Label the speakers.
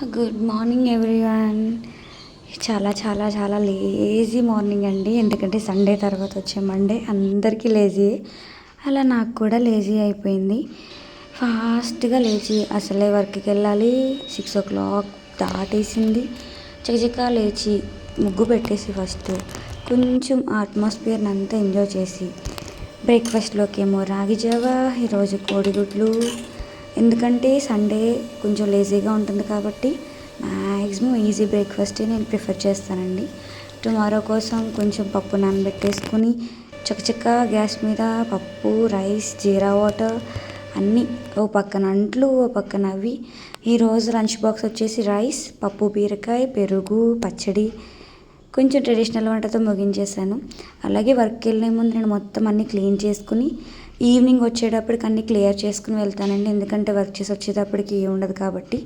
Speaker 1: Good morning everyone. చాలా చాలా చాలా లేజీ మార్నింగ్ అండి. ఎందుకంటే సండే తర్వాత వచ్చే మండే అందరికీ లేజీ, అలా నాకు కూడా లేజీ అయిపోయింది. ఫాస్ట్గా లేచి అసలే వర్క్కి వెళ్ళాలి. 6 o'clock దాటేసింది. చకచకా లేచి ముగ్గు పెట్టేసి ఫస్ట్ కొంచెం అట్మాస్ఫియర్ని అంతా ఎంజాయ్ చేసి బ్రేక్ఫాస్ట్లోకి ఏమో రాగి జావా, ఈరోజు కోడిగుడ్లు. ఎందుకంటే సండే కొంచెం లేజీగా ఉంటుంది కాబట్టి మ్యాక్సిమం ఈజీ బ్రేక్ఫాస్టే నేను ప్రిఫర్ చేస్తానండి. టుమారో కోసం కొంచెం పప్పు నానబెట్టేసుకొని చకచకా గ్యాస్ మీద పప్పు, రైస్, జీరా వాటర్ అన్నీ ఓ పక్కన అంట్లు ఓ పక్కన అవి. ఈరోజు లంచ్ బాక్స్ వచ్చేసి రైస్, పప్పు, బీరకాయ, పెరుగు, పచ్చడి, కొంచెం ట్రెడిషనల్ వంటతో ముగించేశాను. అలాగే వర్క్కి వెళ్ళే ముందు నేను మొత్తం అన్నీ క్లీన్ చేసుకుని ఈవినింగ్ వచ్చేటప్పటికి అన్నీ క్లియర్ చేసుకుని వెళ్తానండి. ఎందుకంటే వర్క్ చేసి వచ్చేటప్పటికి ఉండదు కాబట్టి